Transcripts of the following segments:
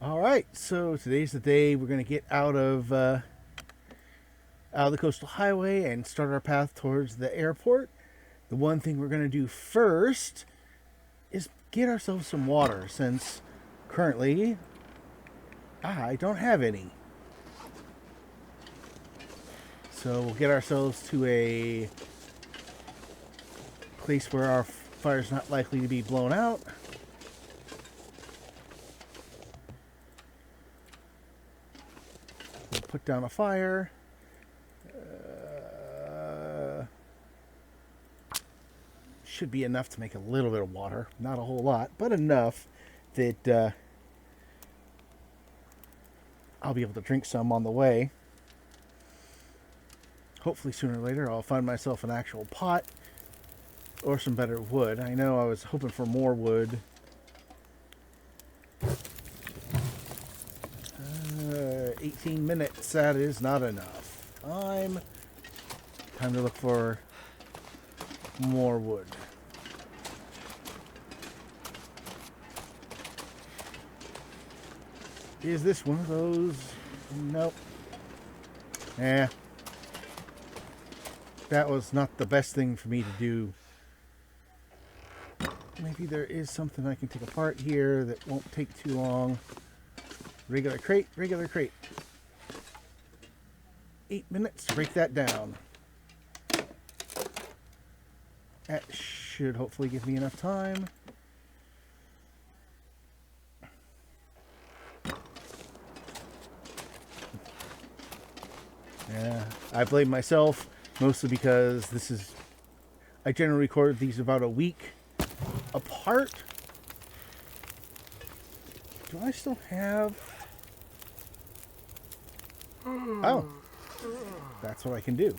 All right, so today's the day we're gonna get out of the coastal highway and start our path towards the airport. The one thing we're gonna do first is get ourselves some water, since currently I don't have any. So we'll get ourselves to a place where our fire's not likely to be blown out. We'll put down a fire. Should be enough to make a little bit of water. Not a whole lot, but enough that I'll be able to drink some on the way. Hopefully sooner or later I'll find myself an actual pot or some better wood. I know I was hoping for more wood. 18 minutes, that is not enough. Time to look for more wood. Is this one of those? Nope. That was not the best thing for me to do. Maybe there is something I can take apart here that won't take too long. Regular crate, regular crate. 8 minutes, break that down. That should hopefully give me enough time. Yeah, I blame myself, mostly because I generally record these about a week apart. Do I still have... Oh, that's what I can do.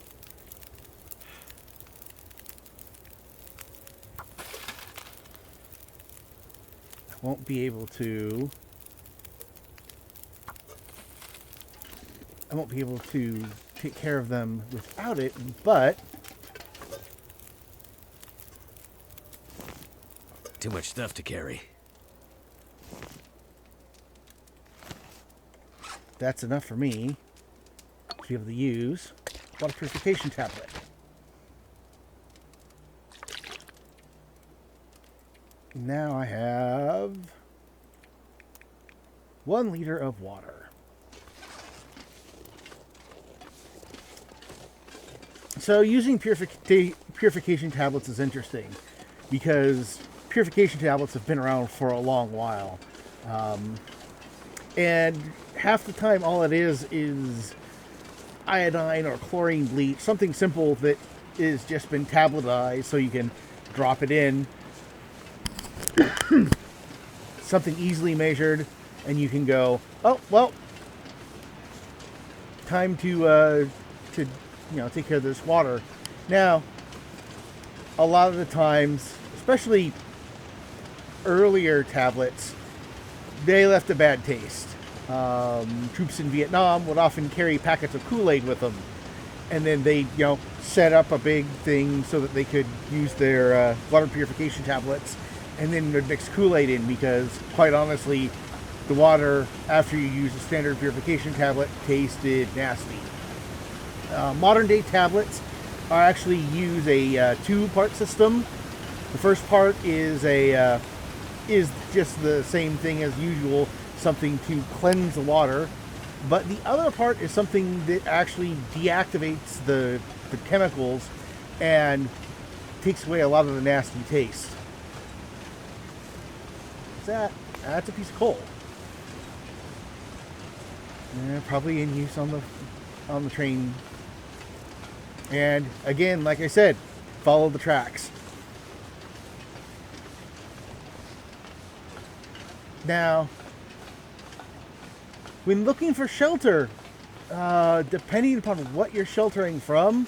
I won't be able to take care of them without it, but Too much stuff to carry. that's enough for me to be able to use water purification tablet. Now I have 1 liter of water. So using purification tablets is interesting because purification tablets have been around for a long while. And half the time all it is iodine or chlorine bleach, something simple that is just been tabletized so you can drop it in. Something easily measured, and you can go, oh, well, time to take care of this water. Now, a lot of the times, especially earlier tablets, they left a bad taste. Troops in Vietnam would often carry packets of Kool-Aid with them, and then they, set up a big thing so that they could use their water purification tablets, and then they'd mix Kool-Aid in because, quite honestly, the water after you use a standard purification tablet tasted nasty. Modern day tablets actually use a 2-part system. The first part is just the same thing as usual, something to cleanse the water, but the other part is something that actually deactivates the chemicals and takes away a lot of the nasty taste. What's that? That's a piece of coal. Yeah, probably in use on the train. And again, like I said, follow the tracks. Now, when looking for shelter, depending upon what you're sheltering from,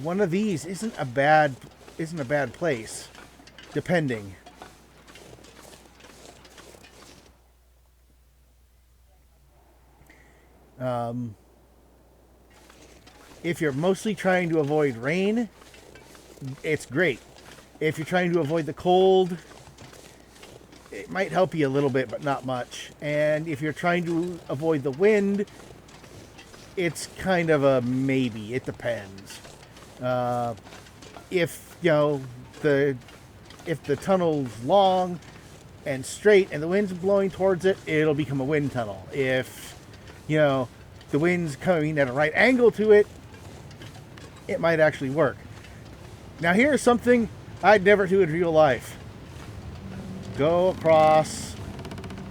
one of these isn't a bad place, depending. If you're mostly trying to avoid rain, it's great. If you're trying to avoid the cold, might help you a little bit, but not much. And if you're trying to avoid the wind, it's kind of a maybe. It depends. If the tunnel's long and straight and the wind's blowing towards it, it'll become a wind tunnel. If the wind's coming at a right angle to it, it might actually work. Now here's something I'd never do in real life. Go across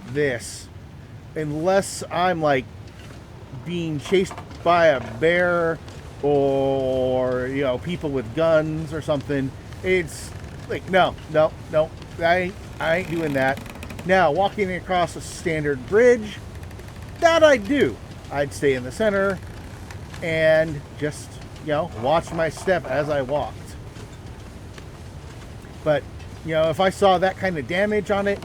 this. Unless I'm like being chased by a bear or people with guns or something. It's like no, I ain't doing that. Now walking across a standard bridge, that I'd do. I'd stay in the center and just watch my step as I walked. But if I saw that kind of damage on it,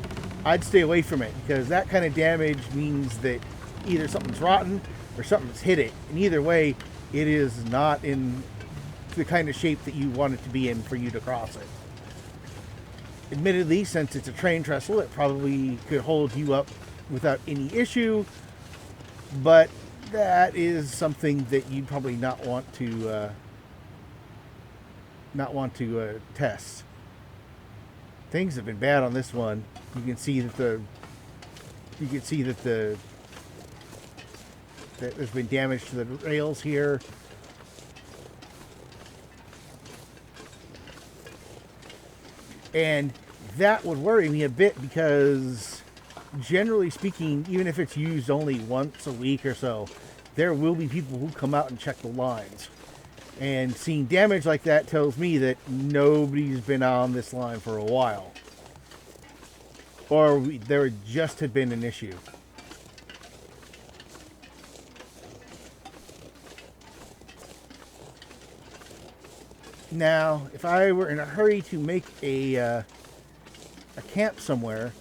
I'd stay away from it, because that kind of damage means that either something's rotten or something's hit it. And either way, it is not in the kind of shape that you want it to be in for you to cross it. Admittedly, since it's a train trestle, it probably could hold you up without any issue, but that is something that you'd probably not want to test. Things have been bad on this one. You can see that that there's been damage to the rails here. And that would worry me a bit, because generally speaking, even if it's used only once a week or so, there will be people who come out and check the lines. And seeing damage like that tells me that nobody's been on this line for a while. Or there just had been an issue. Now, if I were in a hurry to make a camp somewhere,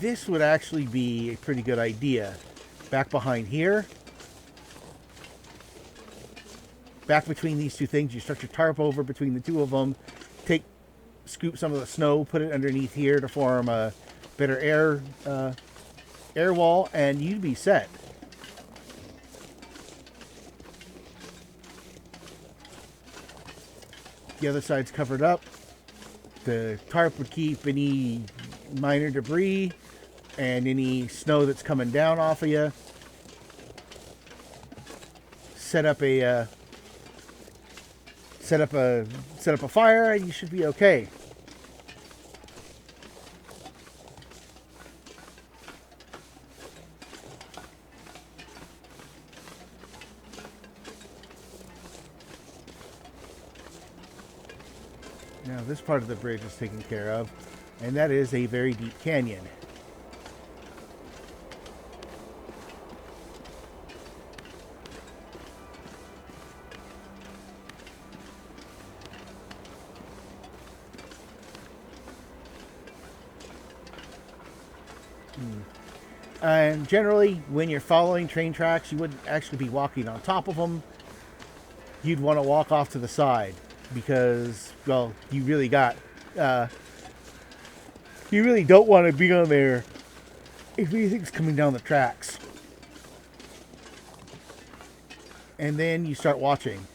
this would actually be a pretty good idea. Back behind here, back between these two things, you stretch your tarp over between the two of them, scoop some of the snow, put it underneath here to form a better air wall, and you'd be set. The other side's covered up. The tarp would keep any minor debris and any snow that's coming down off of you. Set up a fire, and you should be okay. Now this part of the bridge is taken care of, and that is a very deep canyon. And generally, when you're following train tracks, you wouldn't actually be walking on top of them. You'd want to walk off to the side, because, well, you really don't want to be on there if anything's coming down the tracks. And then you start watching.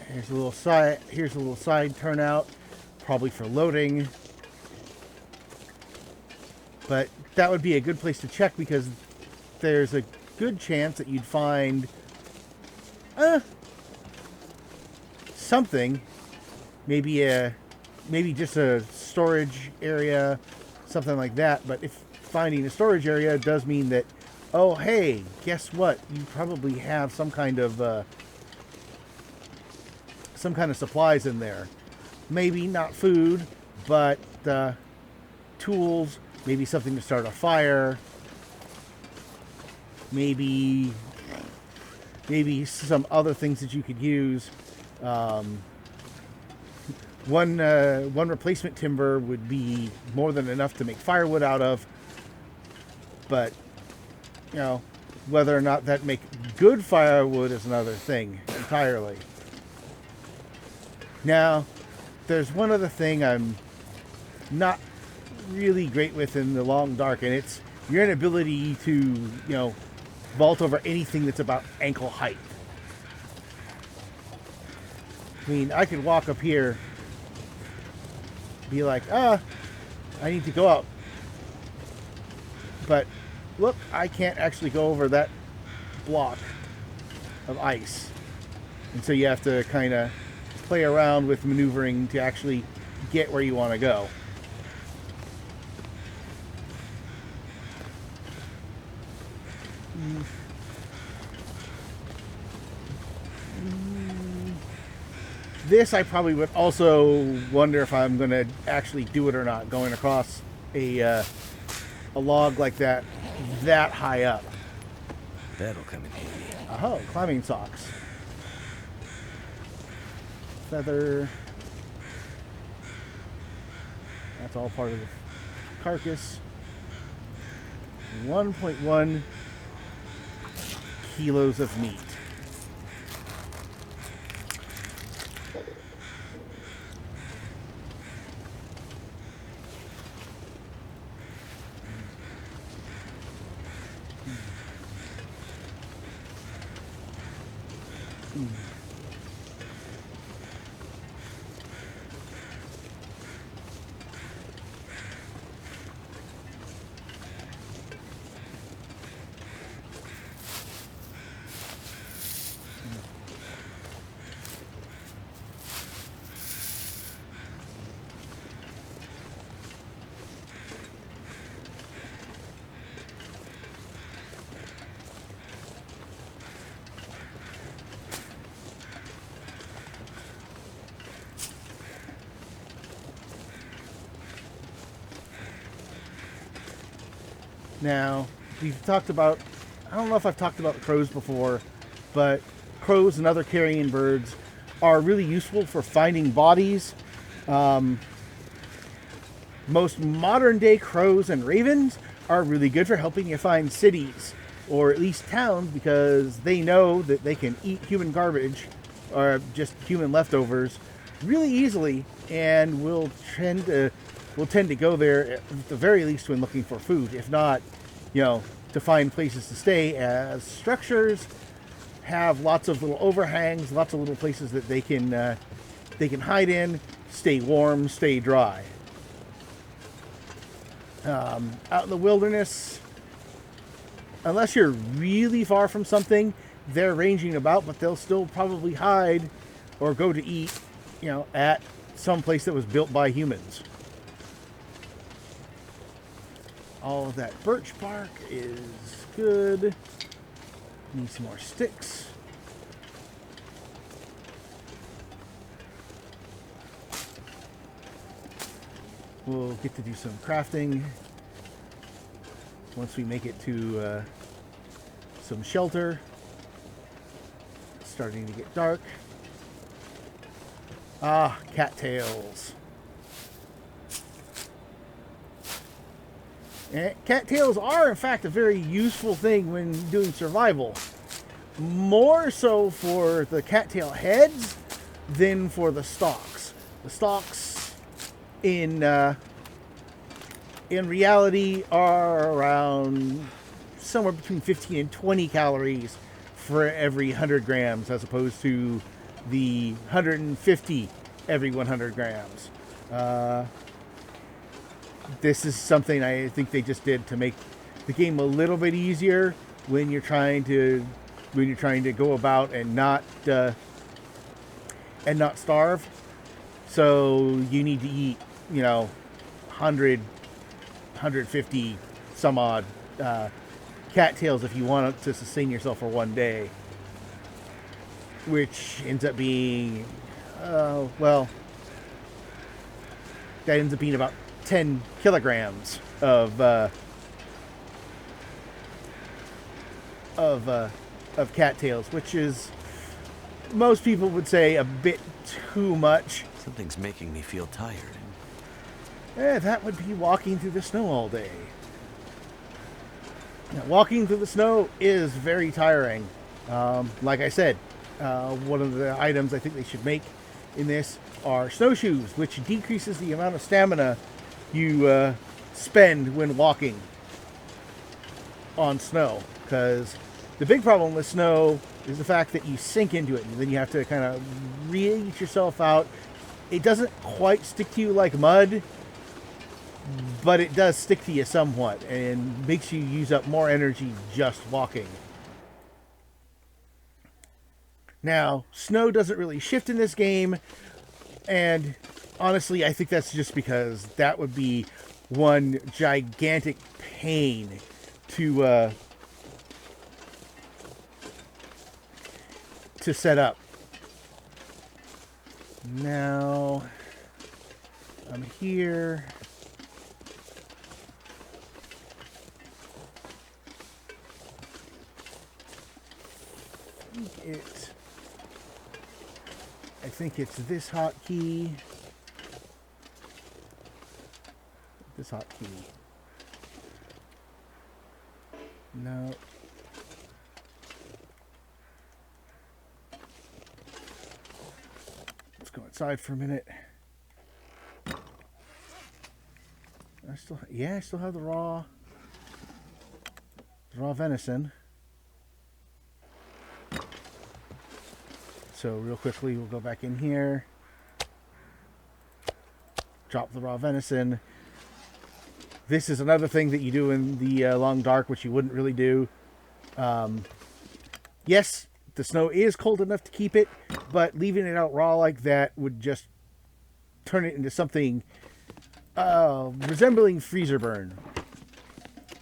Here's a little side turnout, probably for loading. But that would be a good place to check, because there's a good chance that you'd find something, maybe just a storage area, something like that. But if finding a storage area does mean that, oh hey, guess what? You probably have some kind of supplies in there. Maybe not food, but tools. Maybe something to start a fire. Maybe some other things that you could use. One replacement timber would be more than enough to make firewood out of. But Whether or not that make good firewood is another thing entirely. Now, there's one other thing I'm not really great with in the long dark, and it's your inability to, vault over anything that's about ankle height. I mean, I could walk up here, be like, I need to go up. But, look, I can't actually go over that block of ice. And so you have to kind of play around with maneuvering to actually get where you want to go. This I probably would also wonder if I'm going to actually do it or not, going across a log like that high up. That'll come in handy. Oh, climbing socks. Feather. That's all part of the carcass. 1.1 kilos of meat. Now, we've talked about, I don't know if I've talked about crows before, but crows and other carrion birds are really useful for finding bodies. Most modern day crows and ravens are really good for helping you find cities, or at least towns, because they know that they can eat human garbage or just human leftovers really easily, and will tend to go there at the very least when looking for food, if not, to find places to stay, as structures have lots of little overhangs, lots of little places that they can hide in, stay warm, stay dry. Out in the wilderness, unless you're really far from something, they're ranging about, but they'll still probably hide or go to eat, at some place that was built by humans. All of that birch bark is good. Need some more sticks. We'll get to do some crafting once we make it to some shelter. It's starting to get dark. Ah, cattails. And cattails are, in fact, a very useful thing when doing survival. More so for the cattail heads than for the stalks. The stalks, in reality, are around somewhere between 15 and 20 calories for every 100 grams, as opposed to the 150 every 100 grams. This is something I think they just did to make the game a little bit easier when you're trying to go about and not starve. So you need to eat, 100, 150 some odd cattails if you want to sustain yourself for one day, which ends up being that ends up being about 10 kilograms of cattails, which is, most people would say, a bit too much. Something's making me feel tired. That would be walking through the snow all day. Now, walking through the snow is very tiring. Like I said, one of the items I think they should make in this are snowshoes, which decreases the amount of stamina you spend when walking on snow. Because the big problem with snow is the fact that you sink into it and then you have to kind of reach yourself out. It doesn't quite stick to you like mud, but it does stick to you somewhat and makes you use up more energy just walking. Now, snow doesn't really shift in this game, and honestly, I think that's just because that would be one gigantic pain to set up. Now, I'm here. I think it's this hotkey. This hotkey. No. Let's go inside for a minute. I still have the raw venison. So real quickly, we'll go back in here, drop the raw venison. This is another thing that you do in the long dark, which you wouldn't really do. Yes, the snow is cold enough to keep it, but leaving it out raw like that would just turn it into something resembling freezer burn,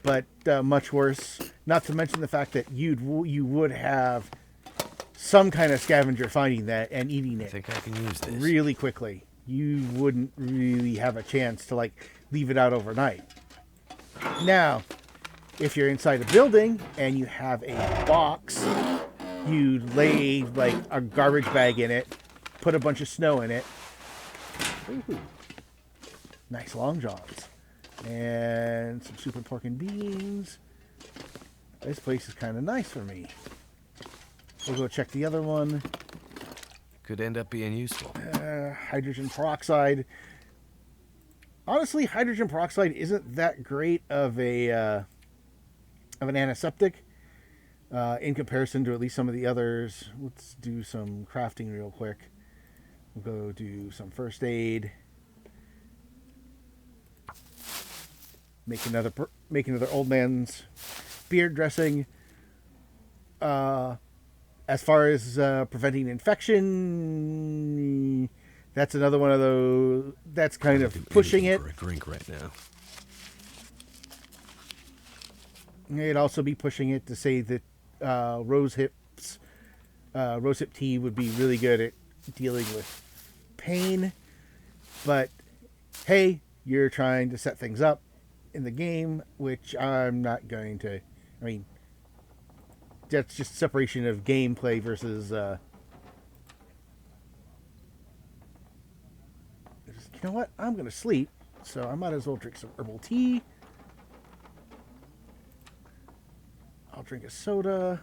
but much worse. Not to mention the fact that you would have some kind of scavenger finding that and eating it. I think I can use this really quickly. You wouldn't really have a chance to like leave it out overnight. Now, if you're inside a building and you have a box, you lay like a garbage bag in it, put a bunch of snow in it. Ooh, nice long johns. And some super pork and beans. This place is kind of nice for me. We'll go check the other one. could end up being useful. Hydrogen peroxide. Honestly, hydrogen peroxide isn't that great of an antiseptic in comparison to at least some of the others. Let's do some crafting real quick. We'll go do some first aid. Make another old man's beard dressing. As far as preventing infection, that's another one of those. That's kind of pushing it. For a drink right now. It'd also be pushing it to say that rosehip tea would be really good at dealing with pain. But hey, you're trying to set things up in the game, which I'm not going to. I mean, that's just separation of gameplay versus. You know what? I'm going to sleep, so I might as well drink some herbal tea. I'll drink a soda.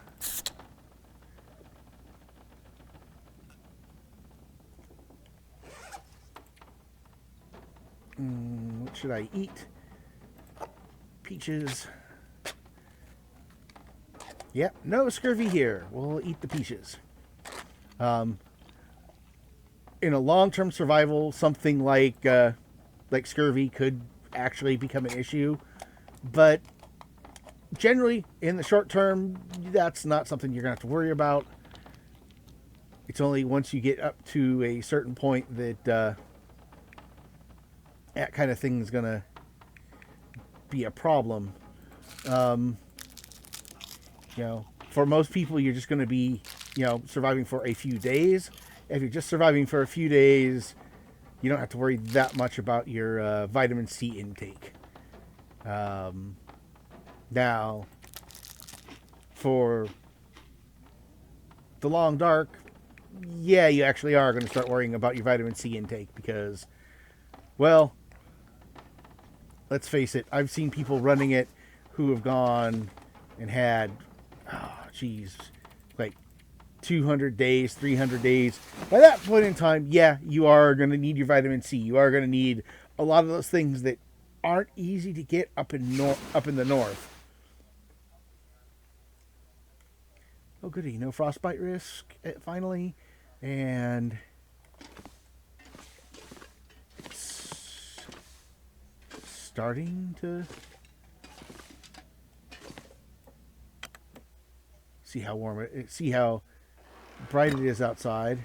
What should I eat? Peaches. Yep, no scurvy here. We'll eat the peaches. In a long-term survival, something like scurvy could actually become an issue, but generally, in the short term, that's not something you're going to have to worry about. It's only once you get up to a certain point that that kind of thing is going to be a problem. For most people, you're just going to be, surviving for a few days. If you're just surviving for a few days, you don't have to worry that much about your vitamin C intake. Now, for the long dark, yeah, you actually are going to start worrying about your vitamin C intake because, well, let's face it, I've seen people running it who have gone and had, oh, geez, like 200 days, 300 days. By that point in time, yeah, you are going to need your vitamin C. You are going to need a lot of those things that aren't easy to get up in the north. Oh, goody, no frostbite risk finally, and it's starting to see how warm see how bright it is outside.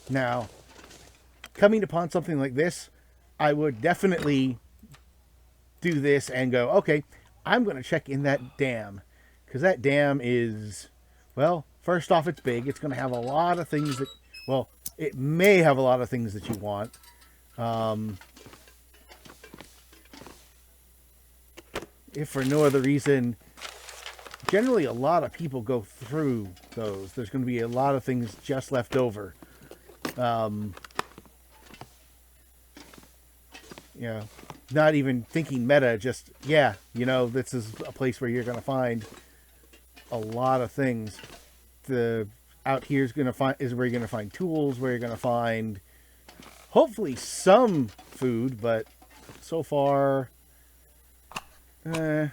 Now, coming upon something like this, I would definitely do this and go, okay, I'm going to check in that dam. Because that dam is, well, first off, it's big. It's going to have a lot of things that, well, it may have a lot of things that you want. If for no other reason, generally a lot of people go through those. There's going to be a lot of things just left over. You know, not even thinking meta, just, yeah, you know, this is a place where you're going to find a lot of things. The out here is where you're going to find tools, where you're going to find hopefully some food, but so far, I'm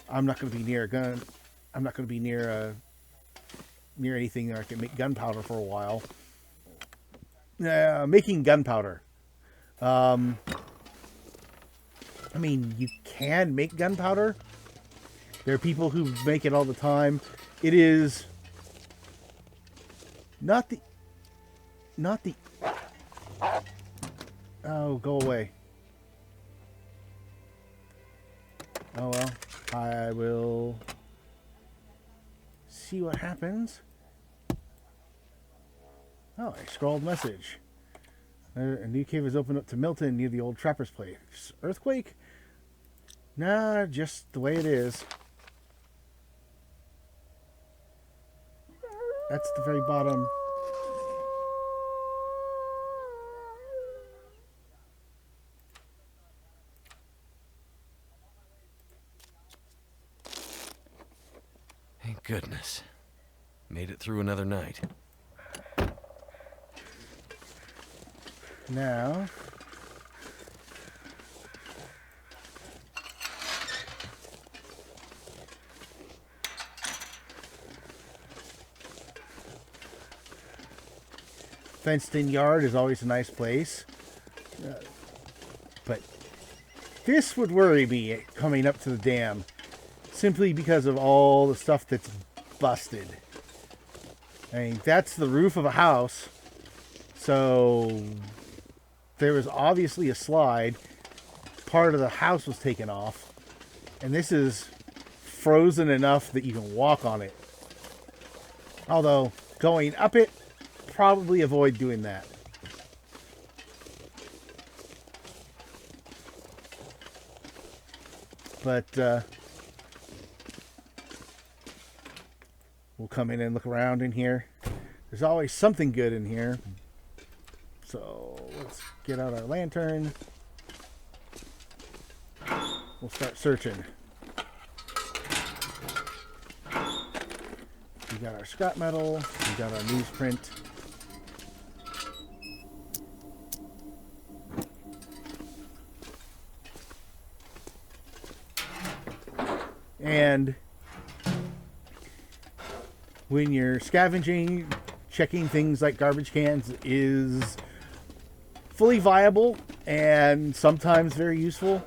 not going to be near a gun. I'm not going to be near anything that I can make gunpowder for a while. Making gunpowder. I mean, you can make gunpowder. There are people who make it all the time. It is not the... Oh, go away. Oh, well. I will see what happens. Oh, a scrawled message. A new cave is opened up to Milton near the old trapper's place. Earthquake? Nah, just the way it is. That's the very bottom. Thank goodness. Made it through another night. Now, fenced-in yard is always a nice place, but this would worry me coming up to the dam, simply because of all the stuff that's busted. I mean, that's the roof of a house, so there was obviously a slide. Part of the house was taken off, and this is frozen enough that you can walk on it. Although, going up it, probably avoid doing that. But we'll come in and look around in here. There's always something good in here. So let's get out our lantern. We'll start searching. We got our scrap metal. We got our newsprint. And when you're scavenging, checking things like garbage cans is fully viable and sometimes very useful.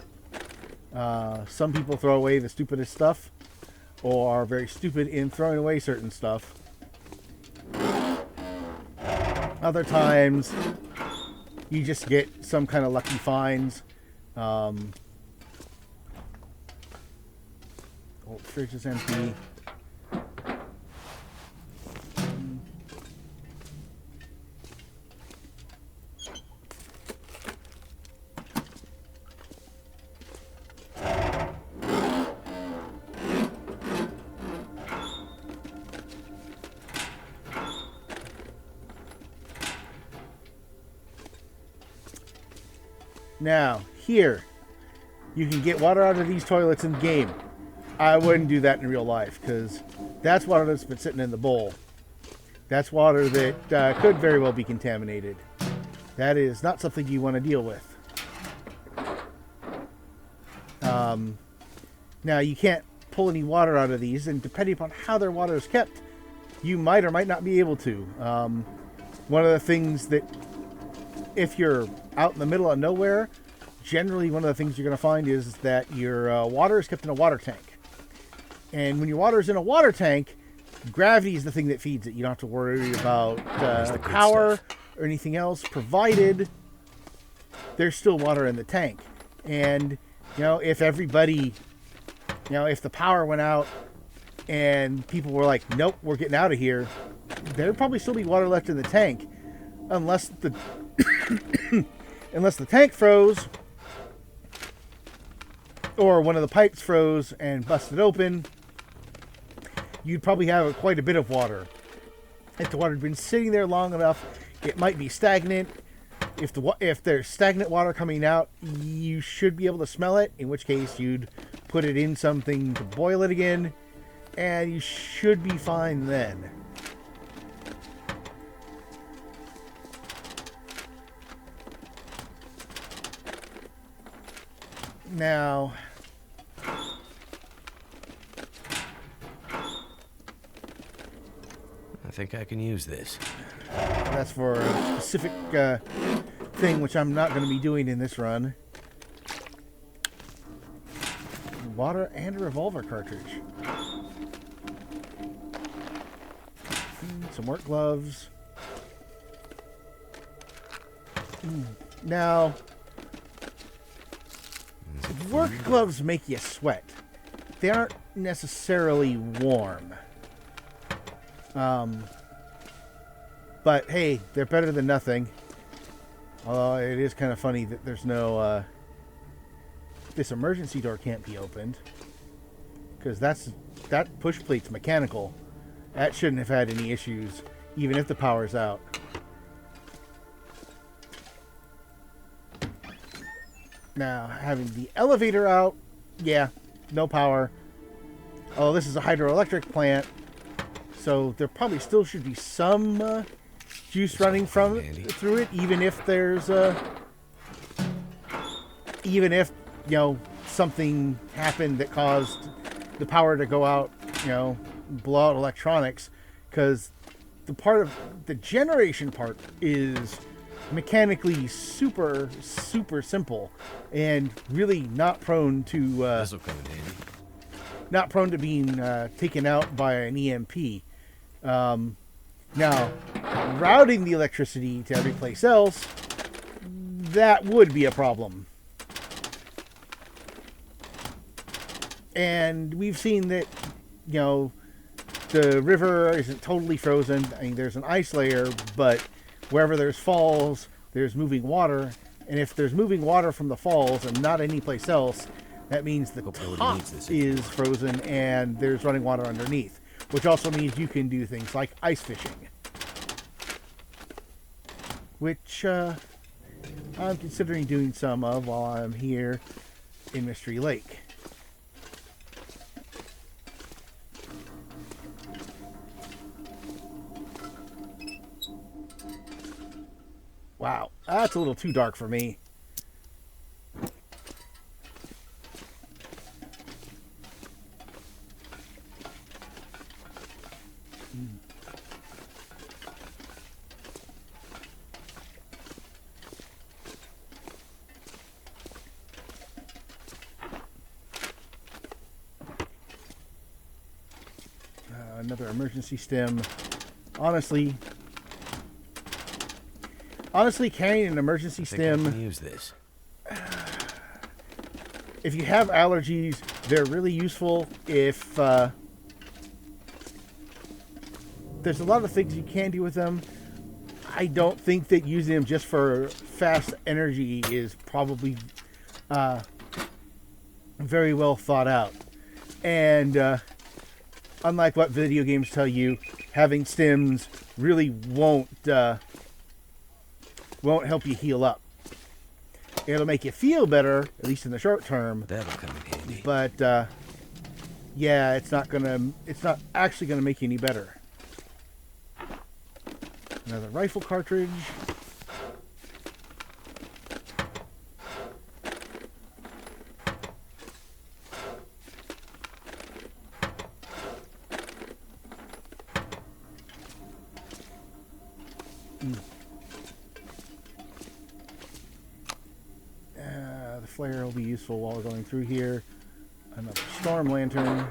Some people throw away the stupidest stuff or are very stupid in throwing away certain stuff. Other times you just get some kind of lucky finds. Old fridge is empty. Now, here, you can get water out of these toilets in game. I wouldn't do that in real life, because that's water that's been sitting in the bowl. That's water that could very well be contaminated. That is not something you want to deal with. Now, you can't pull any water out of these, and depending upon how their water is kept, you might or might not be able to. One of the things that, if you're out in the middle of nowhere, generally one of the things you're going to find is that your water is kept in a water tank. And when your water is in a water tank, gravity is the thing that feeds it. You don't have to worry about power or anything else, provided there's still water in the tank. And, if everybody, if the power went out and people were like, nope, we're getting out of here, there'd probably still be water left in the tank. Unless the unless the tank froze, or one of the pipes froze and busted open, you'd probably have quite a bit of water. If the water had been sitting there long enough, it might be stagnant. If there's stagnant water coming out, you should be able to smell it, in which case you'd put it in something to boil it again, and you should be fine then. Now, I think I can use this. That's for a specific thing, which I'm not going to be doing in this run. Water and a revolver cartridge. Some work gloves. Now, work gloves make you sweat. They aren't necessarily warm. But hey, they're better than nothing. Although it is kind of funny that there's no this emergency door can't be opened, because that push plate's mechanical. That shouldn't have had any issues, even if the power's out. Now, having the elevator out, yeah, no power. Oh, this is a hydroelectric plant, so there probably still should be some juice running through it, even if there's something happened that caused the power to go out, blow out electronics, because the generation part is mechanically super simple and really not prone to This'll come in handy. not prone to being taken out by an EMP. Now, routing the electricity to every place else, that would be a problem. And we've seen that, the river isn't totally frozen. I mean, there's an ice layer, but wherever there's falls, there's moving water. And if there's moving water from the falls and not any place else, that means the top is frozen and there's running water underneath. Which also means you can do things like ice fishing. Which I'm considering doing some of while I'm here in Mystery Lake. Wow, that's a little too dark for me. Another emergency stem. Honestly, carrying an emergency stem. I can use this. If you have allergies, they're really useful. If there's a lot of things you can do with them, I don't think that using them just for fast energy is probably very well thought out. And unlike what video games tell you, having stims really won't help you heal up. It'll make you feel better, at least in the short term. That'll come in handy. But yeah, it's not actually gonna make you any better. Another rifle cartridge. The flare will be useful while we're going through here. Another storm lantern.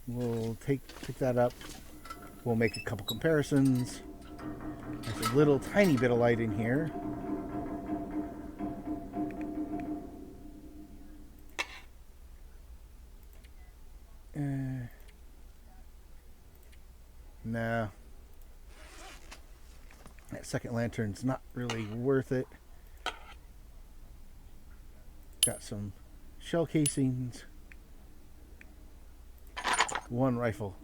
We'll take that up. We'll make a couple comparisons. There's a little tiny bit of light in here. No. That second lantern's not really worth it. Got some shell casings. One rifle.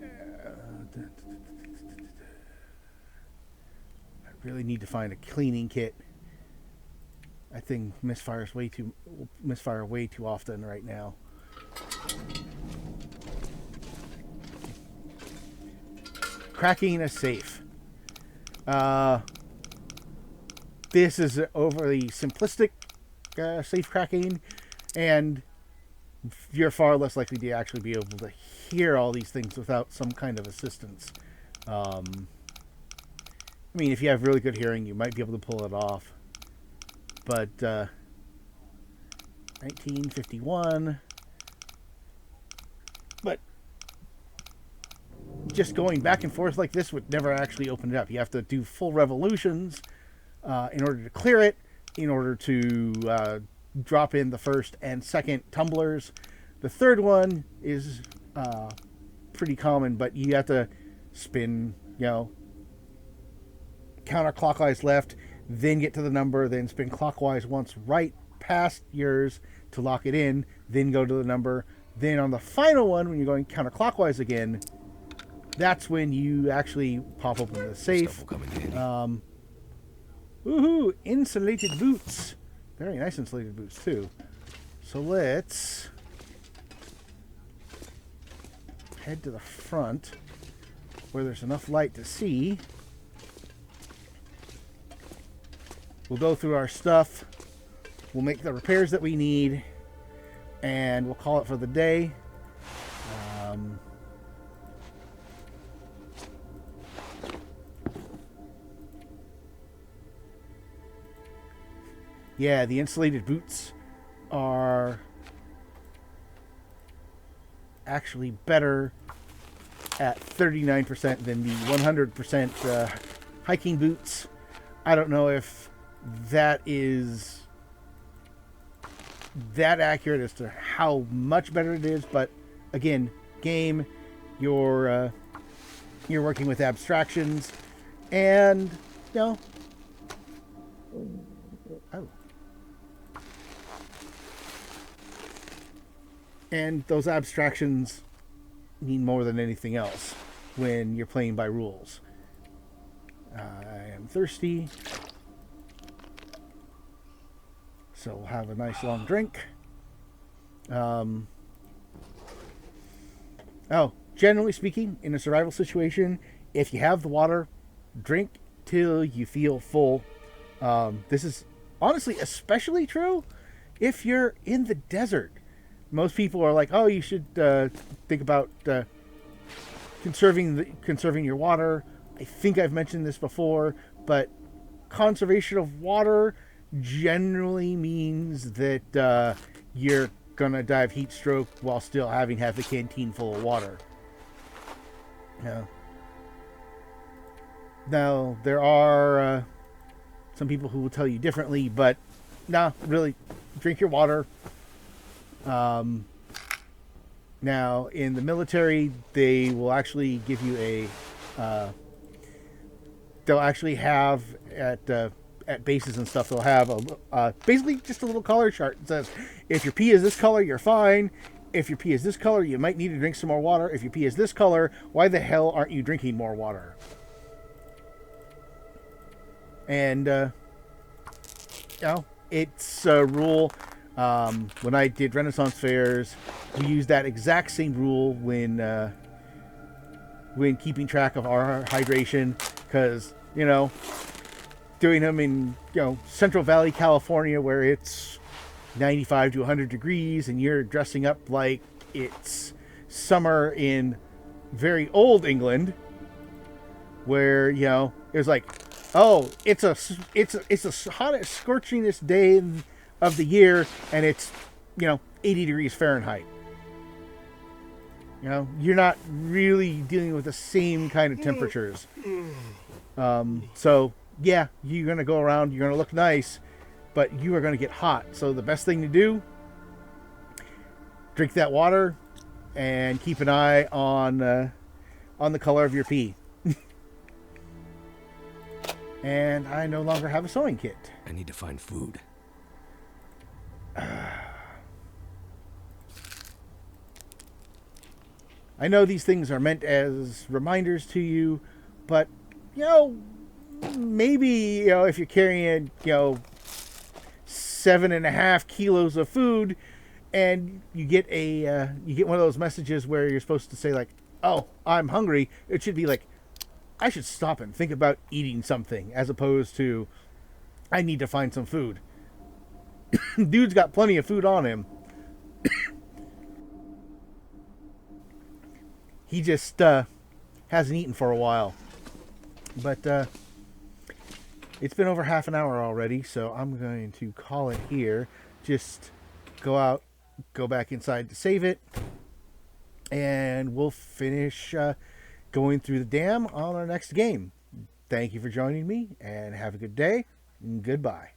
I really need to find a cleaning kit. I think misfire way too often right now. Cracking a safe. This is overly simplistic safe cracking, and you're far less likely to actually be able to hear all these things without some kind of assistance. I mean, if you have really good hearing, you might be able to pull it off. But 1951. But just going back and forth like this would never actually open it up. You have to do full revolutions in order to clear it, in order to drop in the first and second tumblers. The third one is pretty common, but you have to spin, counterclockwise left, then get to the number, then spin clockwise once right past yours to lock it in, then go to the number. Then on the final one, when you're going counterclockwise again, that's when you actually pop open the safe. Woohoo! Insulated boots. Very nice insulated boots, too. So let's head to the front where there's enough light to see. We'll go through our stuff. We'll make the repairs that we need. And we'll call it for the day. Yeah, the insulated boots are actually better at 39% than the 100% hiking boots. I don't know if that is that accurate as to how much better it is, but again, game, you're working with abstractions, and oh. And those abstractions mean more than anything else when you're playing by rules. I am thirsty. So we'll have a nice long drink. Generally speaking, in a survival situation, if you have the water, drink till you feel full. This is honestly especially true if you're in the desert. Most people are like, oh, you should think about conserving your water. I think I've mentioned this before, but conservation of water generally means that you're going to die of heat stroke while still having half a canteen full of water. Now, there are some people who will tell you differently, but really, drink your water. Now, in the military, they will actually give you they'll actually have at bases and stuff, they'll have basically just a little color chart. It says, if your pee is this color, you're fine. If your pee is this color, you might need to drink some more water. If your pee is this color, why the hell aren't you drinking more water? And it's a rule. When I did Renaissance fairs, we used that exact same rule when keeping track of our hydration, because doing them in Central Valley, California, where it's 95 to 100 degrees, and you're dressing up like it's summer in very old England, where it was like, oh, it's the hottest, scorchingest day of the year, and it's 80 degrees Fahrenheit. You're not really dealing with the same kind of temperatures. So yeah, you're gonna go around, you're gonna look nice, but you are gonna get hot. So the best thing to do: drink that water and keep an eye on the color of your pee. And I no longer have a sewing kit. I need to find food. I know these things are meant as reminders to you, but maybe if you're carrying 7.5 kilos of food, and you get one of those messages where you're supposed to say like, "Oh, I'm hungry," it should be like, I should stop and think about eating something, as opposed to, I need to find some food. Dude's got plenty of food on him. He just hasn't eaten for a while. But it's been over half an hour already, so I'm going to call it here. Just go out, go back inside to save it, and we'll finish going through the dam on our next game. Thank you for joining me, and have a good day. Goodbye.